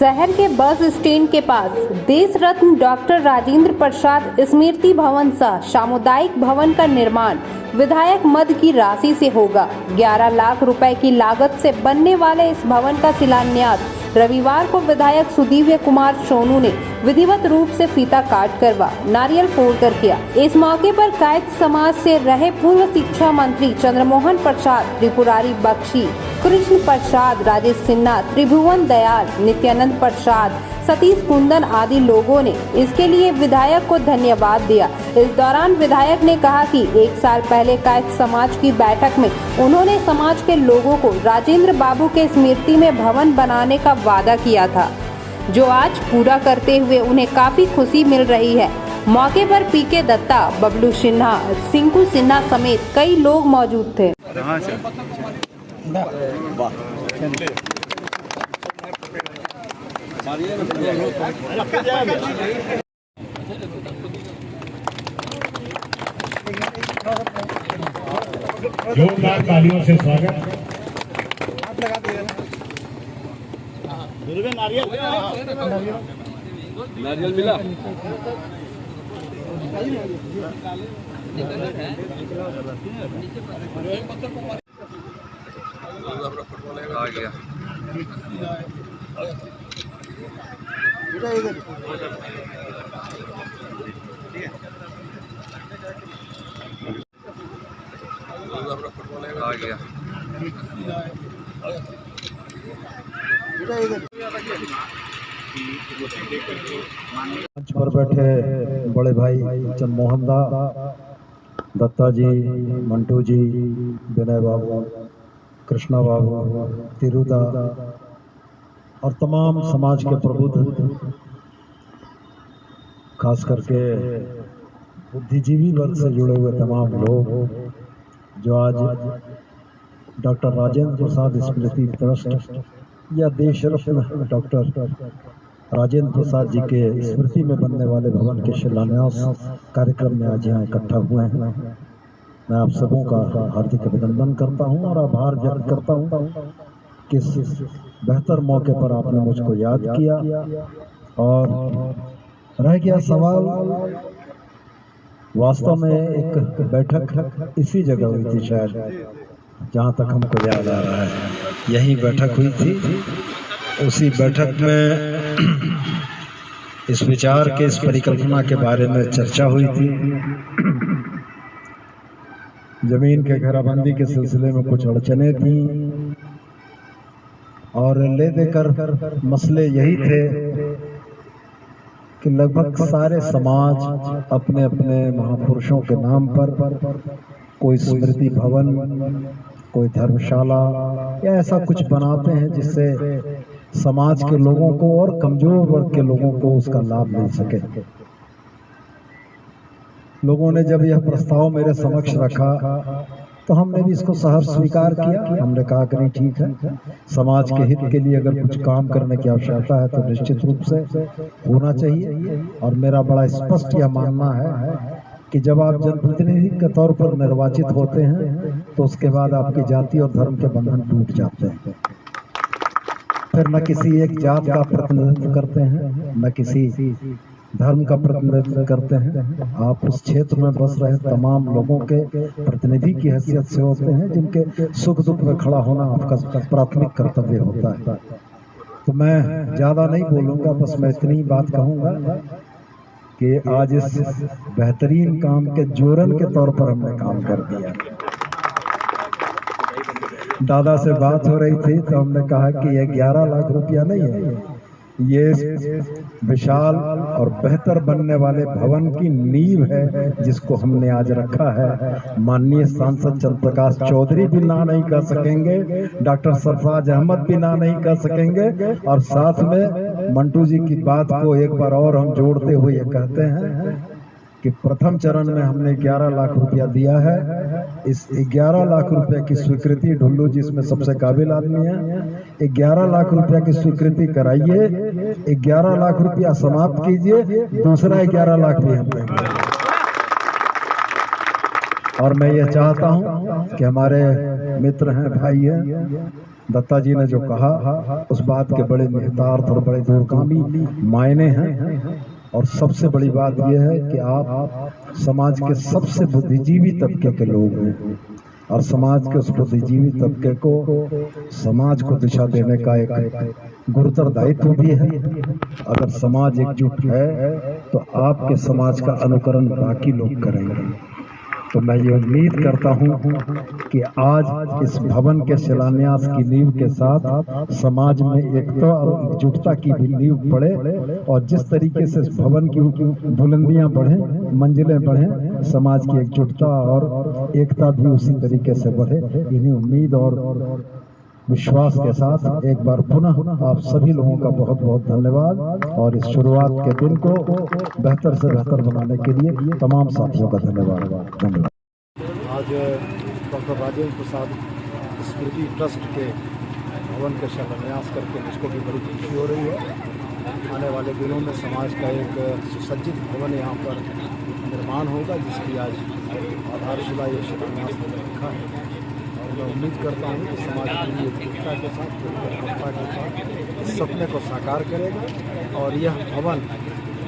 शहर के bus stand के पास देश रत्न डॉक्टर राजेंद्र प्रसाद स्मृति भवन सह सामुदायिक भवन का निर्माण विधायक मद की राशि से होगा। 11 लाख रुपए की लागत से बनने वाले इस भवन का शिलान्यास रविवार को विधायक सुदीव्य कुमार सोनू ने विधिवत रूप से फीता काट कर व नारियल फोड़कर किया। इस मौके पर कायस्थ समाज से रहे पूर्व शिक्षा मंत्री चंद्रमोहन प्रसाद, त्रिपुरारी बख्शी, कृष्ण प्रसाद, राजेश सिन्हा, त्रिभुवन दयाल, नित्यानंद प्रसाद, सतीश कुंदन आदि लोगों ने इसके लिए विधायक को धन्यवाद दिया। इस दौरान विधायक ने कहा कि 1 साल पहले कायस्थ समाज की बैठक में उन्होंने समाज के लोगों को राजेंद्र बाबू के स्मृति में भवन बनाने का वादा किया था, जो आज पूरा करते हुए उन्हें काफी खुशी मिल रही है। मौके पर पीके दत्ता, बबलू सिन्हा, सिंकू सिन्हा समेत कई लोग मौजूद थे। जोरदार तालियों से स्वागत। नारियल मिला। आ गया। आ गया। मंच पर बैठे बड़े भाई चंद्रमोहन दत्ता जी, मंटू जी, विनय बाबू, कृष्णा बाबू, तिरुदा और तमाम समाज के प्रबुद्ध, खास करके बुद्धिजीवी वर्ग से जुड़े हुए तमाम लोग जो आज डॉक्टर राजेंद्र प्रसाद स्मृति ट्रस्ट या देश रत्न डॉक्टर राजेंद्र प्रसाद जी के स्मृति में बनने वाले भवन के शिलान्यास कार्यक्रम में आज यहाँ इकट्ठा हुए हैं। मैं आप सबों का हार्दिक अभिनंदन करता हूँ और आभार व्यक्त करता हूँ कि इस बेहतर मौके पर आपने मुझको याद किया। और रह गया सवाल, वास्तव में एक बैठक इसी जगह हुई थी, शायद जहाँ तक हमको याद आ रहा है यही बैठक हुई थी। उसी बैठक में इस विचार के, इस परिकल्पना के बारे में चर्चा हुई थी। जमीन के घेराबंदी के सिलसिले में कुछ अड़चने थी और ले देकर मसले यही थे कि लगभग सारे समाज अपने अपने महापुरुषों के नाम पर कोई स्मृति भवन, कोई धर्मशाला या ऐसा कुछ बनाते हैं जिससे समाज के लोगों को और कमजोर वर्ग के लोगों को उसका लाभ मिल सके। लोगों ने जब यह प्रस्ताव मेरे समक्ष रखा तो हमने भी इसको सहर्ष स्वीकार किया। हमने कहा कि नहीं, ठीक है, समाज के हित के लिए अगर कुछ काम करने की आवश्यकता है तो निश्चित रूप से होना चाहिए। और मेरा बड़ा स्पष्ट यह मानना है कि जब आप जनप्रतिनिधि के तौर पर निर्वाचित होते हैं तो उसके बाद आपकी जाति और धर्म के बंधन टूट जाते हैं। फिर न किसी एक जात का प्रतिनिधित्व करते हैं, न किसी धर्म का प्रतिनिधित्व करते हैं। आप उस क्षेत्र में बस रहे तमाम लोगों के प्रतिनिधि की हैसियत से होते हैं, जिनके सुख दुख में खड़ा होना आपका प्राथमिक कर्तव्य होता है। तो मैं ज्यादा नहीं बोलूंगा, बस मैं इतनी बात कहूंगा कि आज इस बेहतरीन काम के जोरन के तौर पर हमने काम कर दिया। दादा से बात हो रही थी तो हमने कहा कि ये 11 लाख रुपया नहीं है, ये विशाल और बेहतर बनने वाले भवन की नींव है जिसको हमने आज रखा है। माननीय सांसद चंद्र प्रकाश चौधरी भी ना नहीं कर सकेंगे, डॉक्टर सरफराज अहमद भी ना नहीं कर सकेंगे। और साथ में मंटू जी की बात को एक बार और हम जोड़ते हुए ये कहते हैं कि प्रथम चरण में हमने 11 लाख रुपया दिया है। इस 11 लाख रुपए की स्वीकृति, ढुल्लू जी इसमें सबसे काबिल आदमी है, 11 लाख रुपया की स्वीकृति कराइए, 11 लाख रुपया समाप्त कीजिए, दूसरा 11 लाख भी हम देंगे। और मैं ये चाहता हूँ कि हमारे मित्र हैं, भाई हैं, दत्ता जी ने जो कहा उस बात के बड़े निहितार्थ और बड़े दूरगामी मायने हैं। और सबसे बड़ी बात यह है कि आप समाज के सबसे बुद्धिजीवी तबके के लोग हैं और समाज के उस बुद्धिजीवी तबके को समाज को दिशा देने का एक गुरुतर दायित्व भी है। अगर समाज एकजुट है तो आपके समाज का अनुकरण बाकी लोग करेंगे। तो मैं ये उम्मीद करता हूँ कि आज इस भवन के शिलान्यास की नींव के साथ समाज में एकता और एकजुटता की भी नींव पड़े और जिस तरीके से इस भवन की बुलंदियां बढ़े, मंजिलें बढ़े, समाज की एकजुटता और एकता भी उसी तरीके से बढ़े। इन्हीं उम्मीद और विश्वास के साथ एक बार पुनः आप सभी लोगों का बहुत बहुत धन्यवाद और इस शुरुआत के दिन को बेहतर से बेहतर बनाने के लिए तमाम साथियों का धन्यवाद। आज डॉक्टर राजेंद्र प्रसाद स्मृति ट्रस्ट के भवन का शिलान्यास करके मुझको भी बड़ी खुशी हो रही है। आने वाले दिनों में समाज का एक सुसज्जित भवन यहाँ पर निर्माण होगा, जिसकी आज आधारशिला ये शिलान्यास में रखा है। और मैं उम्मीद करता हूँ कि समाज पूरी एकजुटता के साथ, पूरी एकता के साथ इस सपने को साकार करेगा और यह भवन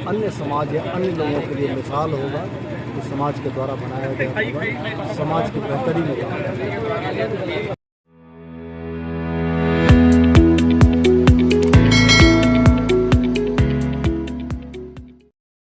अन्य समाज या अन्य लोगों के लिए मिसाल होगा कि समाज के द्वारा बनाया गया भवन समाज की बेहतरी में काम करेगा।